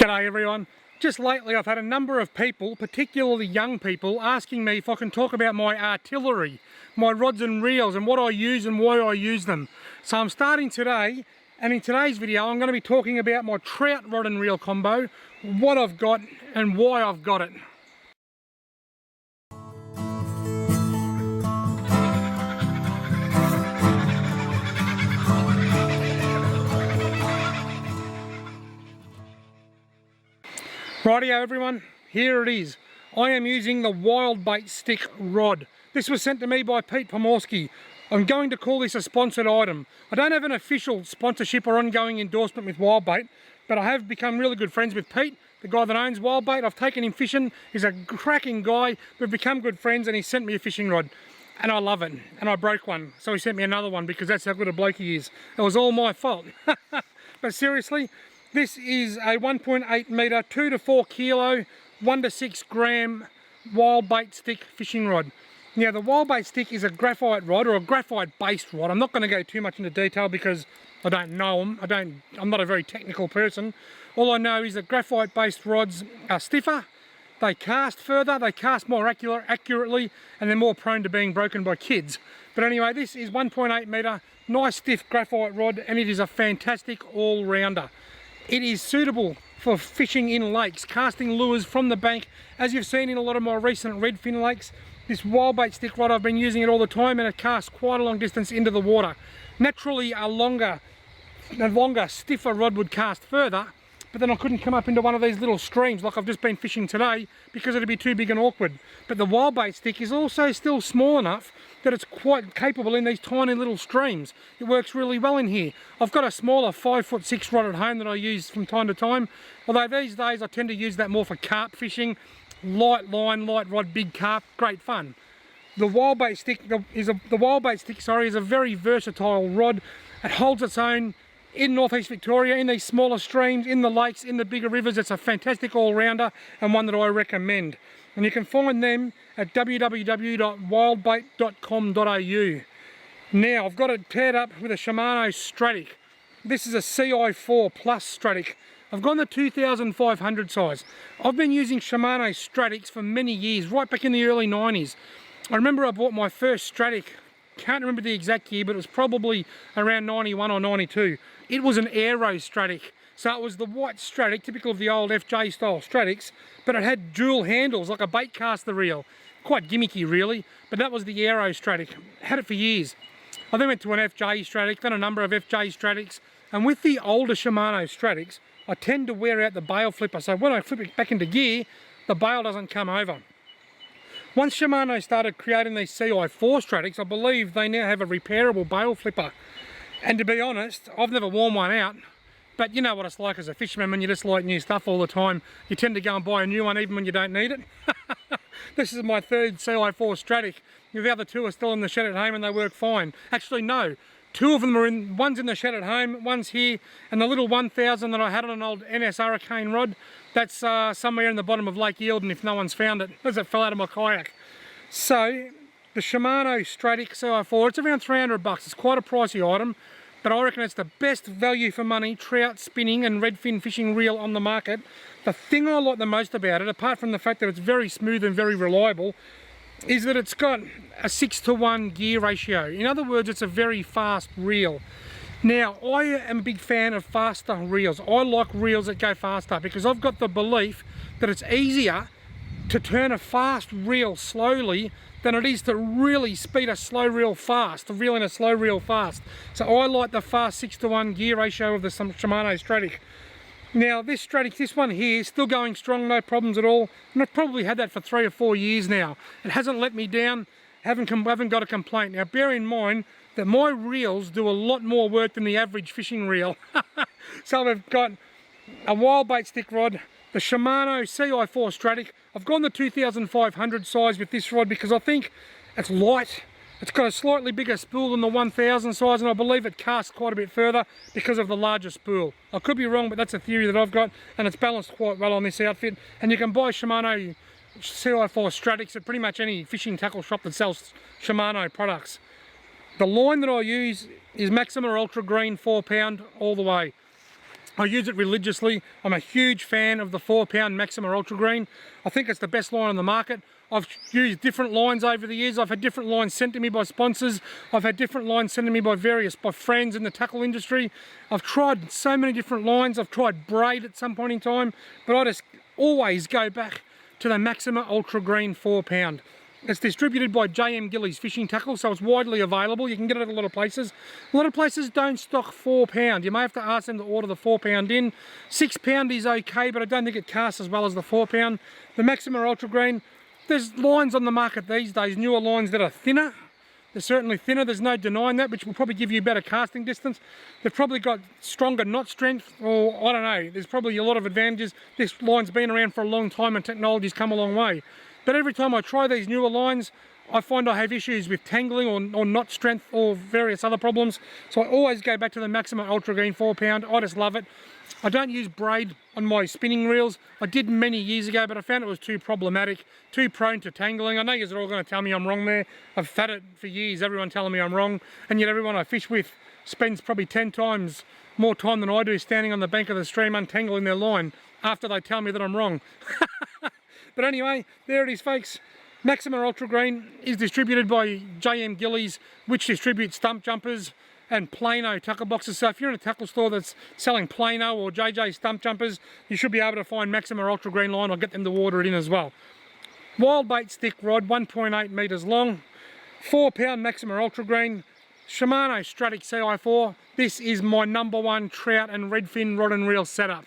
G'day everyone. Just lately I've had a number of people, particularly young people, asking me if I can talk about my artillery, my rods and reels and what I use and why I use them. So I'm starting today, and in today's video I'm going to be talking about my trout rod and reel combo, what I've got and why I've got it. Rightio everyone, here it is. I am using the wildbait stick rod. This was sent to me by Pete Pomorski. I'm going to call this a sponsored item. I don't have an official sponsorship or ongoing endorsement with wildbait, but I have become really good friends with Pete, the guy that owns wildbait. I've taken him fishing. He's a cracking guy. We've become good friends and he sent me a fishing rod. And I love it. And I broke one, so he sent me another one because that's how good a bloke he is. It was all my fault. But seriously, this is a 1.8 metre, 2 to 4 kilo, 1 to 6 gram wild bait stick fishing rod. Now the wild bait stick is a graphite rod, or a graphite based rod. I'm not going to go too much into detail because I don't know them. I'm not a very technical person. All I know is that graphite based rods are stiffer, they cast further, they cast more accurately, and they're more prone to being broken by kids. But anyway, this is 1.8 metre, nice stiff graphite rod, and it is a fantastic all-rounder. It is suitable for fishing in lakes, casting lures from the bank, as you've seen in a lot of my recent redfin lakes. This wildbait stick rod, I've been using it all the time, and it casts quite a long distance into the water. Naturally, a longer, stiffer rod would cast further, but then I couldn't come up into one of these little streams like I've just been fishing today because it'd be too bbig and awkward. But the wildbait stick is also still small enough that it's quite capable in these tiny little streams. It works really well in here. I've got a smaller 5'6" rod at home that I use from time to time, although these days I tend to use that more for carp fishing. Light line, light rod, big carp, great fun. The wildbait stick is a very versatile rod. It holds its own in northeast Victoria, in these smaller streams, in the lakes, in the bigger rivers. It's a fantastic all-rounder and one that I recommend. And you can find them at www.wildbait.com.au. Now, I've got it paired up with a Shimano Stradic. This is a Ci4 Plus Stradic. I've gone the 2500 size. I've been using Shimano Stradics for many years, right back in the early 90s. I remember I bought my first Stradic, can't remember the exact year, but it was probably around 91 or 92. It was an aero Stradic, so it was the white Stradic, typical of the old FJ style Stradics, but it had dual handles like a bait caster reel. Quite gimmicky really, but that was the aero Stradic. Had it for years. I then went to an FJ Stradic, then a number of FJ Stradics, and with the older Shimano Stradics, I tend to wear out the bail flipper, so when I flip it back into gear, the bail doesn't come over. Once Shimano started creating these Ci4 Stradics, I believe they now have a repairable bail flipper. And to be honest, I've never worn one out, but you know what it's like as a fisherman when you just like new stuff all the time. You tend to go and buy a new one even when you don't need it. This is my third Ci4 Stradic. The other two are still in the shed at home and they work fine. Actually no, two of them are one's in the shed at home, one's here, and the little 1000 that I had on an old NS Hurricane rod, that's somewhere in the bottom of Lake Eildon if no one's found it, as it fell out of my kayak. So, the Shimano Stradic Ci4, it's around 300 bucks. It's quite a pricey item, but I reckon it's the best value for money trout spinning and redfin fishing reel on the market. The thing I like the most about it, apart from the fact that it's very smooth and very reliable, is that it's got a 6:1 gear ratio. In other words, it's a very fast reel. Now, I am a big fan of faster reels. I like reels that go faster because I've got the belief that it's easier to turn a fast reel slowly than it is to really speed a slow reel fast, to reel in a slow reel fast. So I like the fast 6:1 gear ratio of the Shimano Stradic. Now this Stradic, this one here, is still going strong, no problems at all. And I've probably had that for 3 or 4 years now. It hasn't let me down, haven't got a complaint. Now bear in mind that my reels do a lot more work than the average fishing reel. So we've got a wild bait stick rod, the Shimano Ci4 Stradic. I've gone the 2500 size with this rod because I think it's light. It's got a slightly bigger spool than the 1000 size, and I believe it casts quite a bit further because of the larger spool. I could be wrong, but that's a theory that I've got, and it's balanced quite well on this outfit. And you can buy Shimano Ci4 Stradics at pretty much any fishing tackle shop that sells Shimano products. The line that I use is Maxima Ultragreen 4 pound all the way. I use it religiously. I'm a huge fan of the 4-pound Maxima Ultragreen. I think it's the best line on the market. I've used different lines over the years. I've had different lines sent to me by sponsors. I've had different lines sent to me by friends in the tackle industry. I've tried so many different lines. I've tried braid at some point in time, but I just always go back to the Maxima Ultragreen 4-pound. It's distributed by JM Gillies Fishing Tackle, so it's widely available. You can get it at a lot of places. A lot of places don't stock 4-pound. You may have to ask them to order the 4-pound in. 6-pound is okay, but I don't think it casts as well as the 4-pound. The Maxima Ultragreen, there's lines on the market these days, newer lines that are thinner. They're certainly thinner, there's no denying that, which will probably give you better casting distance. They've probably got stronger knot strength, or I don't know, there's probably a lot of advantages. This line's been around for a long time and technology's come a long way. But every time I try these newer lines, I find I have issues with tangling or knot strength or various other problems. So I always go back to the Maxima Ultragreen 4-pound. I just love it. I don't use braid on my spinning reels. I did many years ago, but I found it was too problematic, too prone to tangling. I know you're all going to tell me I'm wrong there. I've had it for years, everyone telling me I'm wrong. And yet everyone I fish with spends probably 10 times more time than I do standing on the bank of the stream untangling their line after they tell me that I'm wrong. But anyway, there it is, folks. Maxima Ultragreen is distributed by JM Gillies, which distributes stump jumpers and Plano tackle boxes. So if you're in a tackle store that's selling Plano or JJ stump jumpers, you should be able to find Maxima Ultragreen line. I'll get them to order it in as well. Wild bait stick rod, 1.8 metres long, 4-pound Maxima Ultragreen, Shimano Stradic Ci4. This is my #1 trout and redfin rod and reel setup.